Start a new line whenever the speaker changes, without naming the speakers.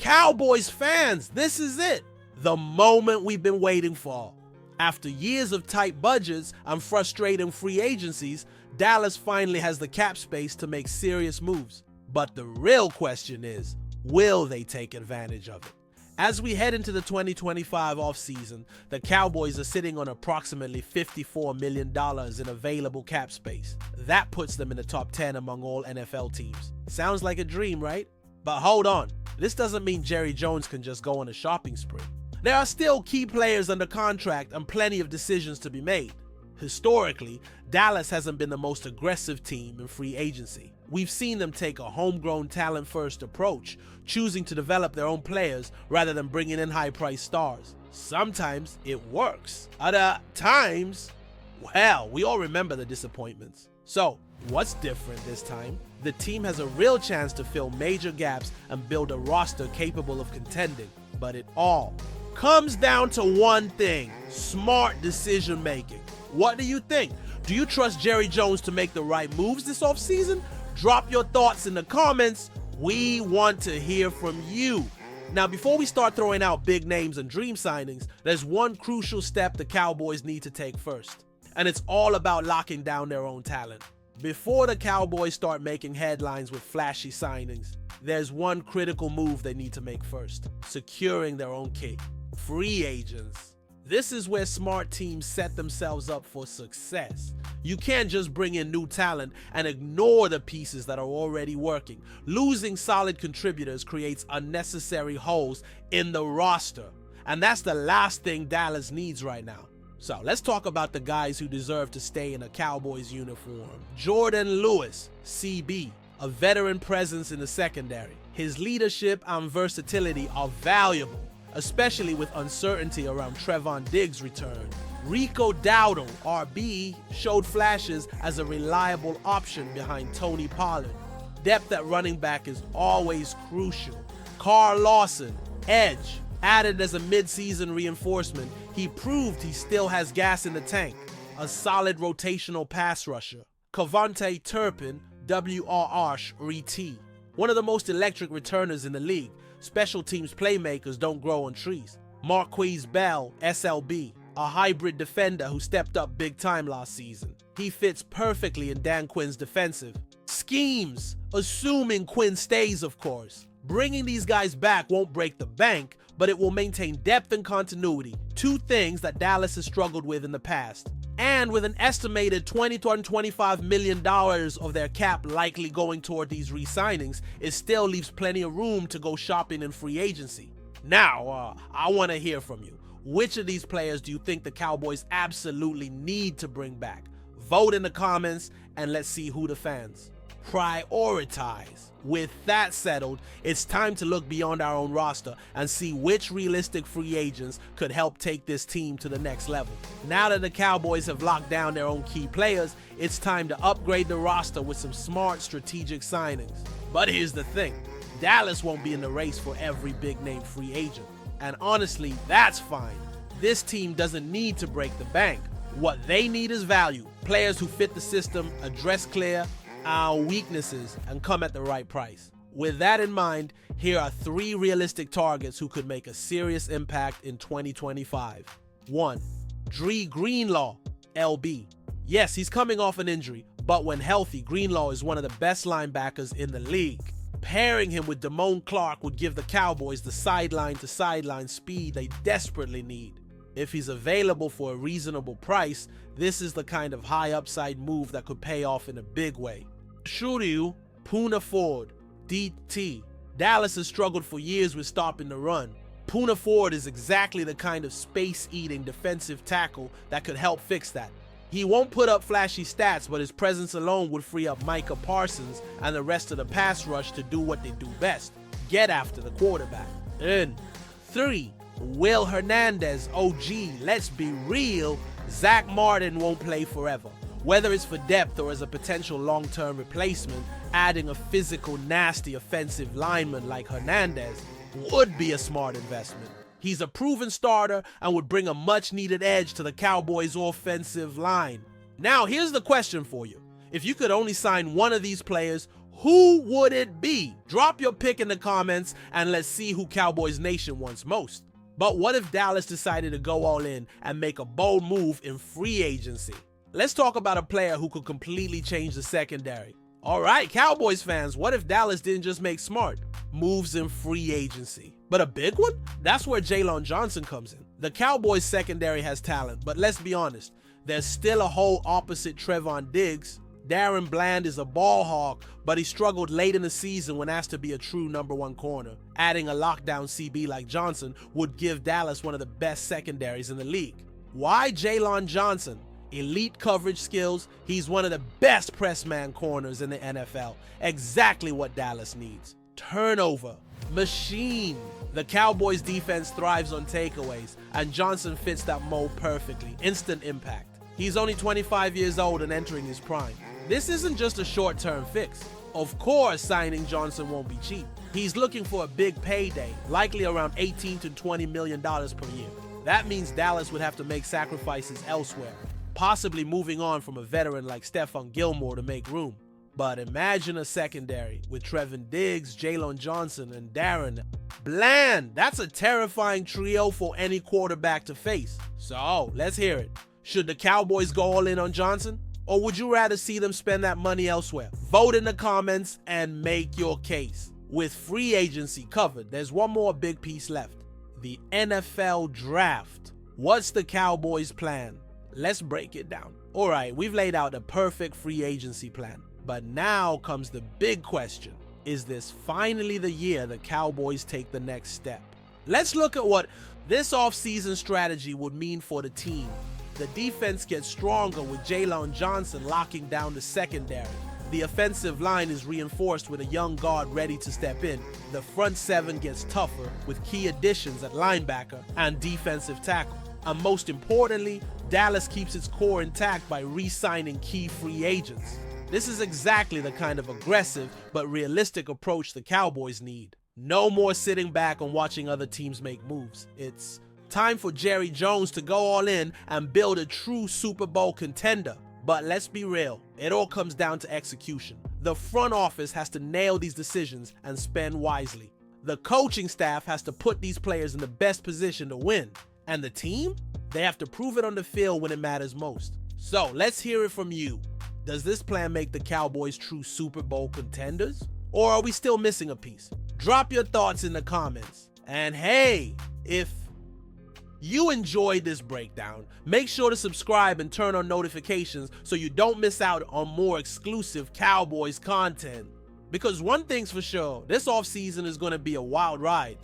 Cowboys fans, this is it. The moment we've been waiting for. After years of tight budgets and frustrating free agencies, Dallas finally has the cap space to make serious moves. But the real question is, will they take advantage of it? As we head into the 2025 offseason, the Cowboys are sitting on approximately $54 million in available cap space. That puts them in the top 10 among all NFL teams. Sounds like a dream, right? But hold on, this doesn't mean Jerry Jones can just go on a shopping spree. There are still key players under contract and plenty of decisions to be made. Historically, Dallas hasn't been the most aggressive team in free agency. We've seen them take a homegrown talent-first approach, choosing to develop their own players rather than bringing in high-priced stars. Sometimes it works. Other times, well, we all remember the disappointments. So, what's different this time? The team has a real chance to fill major gaps and build a roster capable of contending. But it all comes down to one thing: smart decision making. What do you think? Do you trust Jerry Jones to make the right moves this offseason? Drop your thoughts in the comments. We want to hear from you. Now, before we start throwing out big names and dream signings, there's one crucial step the Cowboys need to take first. And it's all about locking down their own talent. Before the Cowboys start making headlines with flashy signings, there's one critical move they need to make first: securing their own key. Free agents. This is where smart teams set themselves up for success. You can't just bring in new talent and ignore the pieces that are already working. Losing solid contributors creates unnecessary holes in the roster, and that's the last thing Dallas needs right now. So let's talk about the guys who deserve to stay in a Cowboys uniform. Jordan Lewis, CB, a veteran presence in the secondary. His leadership and versatility are valuable, especially with uncertainty around Trevon Diggs' return. Rico Dowdle, RB, showed flashes as a reliable option behind Tony Pollard. Depth at running back is always crucial. Carl Lawson, edge, added as a mid-season reinforcement, he proved he still has gas in the tank. A solid rotational pass rusher. Cavante Turpin, WRR, RT, one of the most electric returners in the league. Special teams playmakers don't grow on trees. Marquise Bell, SLB, a hybrid defender who stepped up big time last season. He fits perfectly in Dan Quinn's defensive schemes, assuming Quinn stays, of course. Bringing these guys back won't break the bank, but it will maintain depth and continuity, two things that Dallas has struggled with in the past. And with an estimated $20 to $25 million of their cap likely going toward these re-signings, it still leaves plenty of room to go shopping in free agency. Now, I want to hear from you. Which of these players do you think the Cowboys absolutely need to bring back? Vote in the comments and let's see who the fans prioritize. With that settled, it's time to look beyond our own roster and see which realistic free agents could help take this team to the next level. Now that the Cowboys have locked down their own key players, it's time to upgrade the roster with some smart strategic signings. But here's the thing, Dallas won't be in the race for every big name free agent. And honestly, that's fine. This team doesn't need to break the bank. What they need is value. Players who fit the system, address clear our weaknesses, and come at the right price. With that in mind, here are 3 realistic targets who could make a serious impact in 2025. 1. Dre Greenlaw, LB. Yes, he's coming off an injury, but when healthy, Greenlaw is one of the best linebackers in the league. Pairing him with Damone Clark would give the Cowboys the sideline-to-sideline speed they desperately need. If he's available for a reasonable price, this is the kind of high upside move that could pay off in a big way. Shuryu Poona Ford, DT. Dallas has struggled for years with stopping the run. Poona Ford is exactly the kind of space-eating defensive tackle that could help fix that. He won't put up flashy stats, but his presence alone would free up Micah Parsons and the rest of the pass rush to do what they do best: get after the quarterback. And 3. Will Hernandez, OG. Let's be real, Zach Martin won't play forever. Whether it's for depth or as a potential long-term replacement, adding a physical, nasty offensive lineman like Hernandez would be a smart investment. He's a proven starter and would bring a much-needed edge to the Cowboys' offensive line. Now, here's the question for you. If you could only sign one of these players, Who would it be? Drop your pick in the comments and let's see who Cowboys Nation wants most. But what if Dallas decided to go all in and make a bold move in free agency? Let's talk about a player who could completely change the secondary. All right, Cowboys fans, what if Dallas didn't just make smart moves in free agency, but a big one? That's where Jaylon Johnson comes in. The Cowboys secondary has talent, but let's be honest, there's still a whole opposite Trevon Diggs. Darren Bland is a ball hawk, but he struggled late in the season when asked to be a true #1 corner. Adding a lockdown CB like Johnson would give Dallas one of the best secondaries in the league. Why Jaylon Johnson? Elite coverage skills, he's one of the best press man corners in the NFL. Exactly what Dallas needs. Turnover machine. The Cowboys defense thrives on takeaways, and Johnson fits that mold perfectly. Instant impact. He's only 25 years old and entering his prime. This isn't just a short-term fix. Of course, signing Johnson won't be cheap. He's looking for a big payday, likely around $18 to $20 million per year. That means Dallas would have to make sacrifices elsewhere, possibly moving on from a veteran like Stephon Gilmore to make room. But imagine a secondary with Trevon Diggs, Jaylon Johnson, and Darren Bland. That's a terrifying trio for any quarterback to face. So, let's hear it. Should the Cowboys go all in on Johnson? Or would you rather see them spend that money elsewhere? Vote in the comments and make your case. With free agency covered, there's one more big piece left. The NFL draft. What's the Cowboys' plan? Let's break it down. All right, we've laid out a perfect free agency plan. But now comes the big question. Is this finally the year the Cowboys take the next step? Let's look at what this offseason strategy would mean for the team. The defense gets stronger with Jaylon Johnson locking down the secondary. The offensive line is reinforced with a young guard ready to step in. The front seven gets tougher with key additions at linebacker and defensive tackle. And most importantly, Dallas keeps its core intact by re-signing key free agents. This is exactly the kind of aggressive but realistic approach the Cowboys need. No more sitting back and watching other teams make moves. It's time for Jerry Jones to go all in and build a true Super Bowl contender. But let's be real, it all comes down to execution. The front office has to nail these decisions and spend wisely. The coaching staff has to put these players in the best position to win. And the team? They have to prove it on the field when it matters most. So let's hear it from you. Does this plan make the Cowboys true Super Bowl contenders? Or are we still missing a piece? Drop your thoughts in the comments. And hey, if you enjoyed this breakdown, make sure to subscribe and turn on notifications so you don't miss out on more exclusive Cowboys content. Because one thing's for sure, this offseason is going to be a wild ride.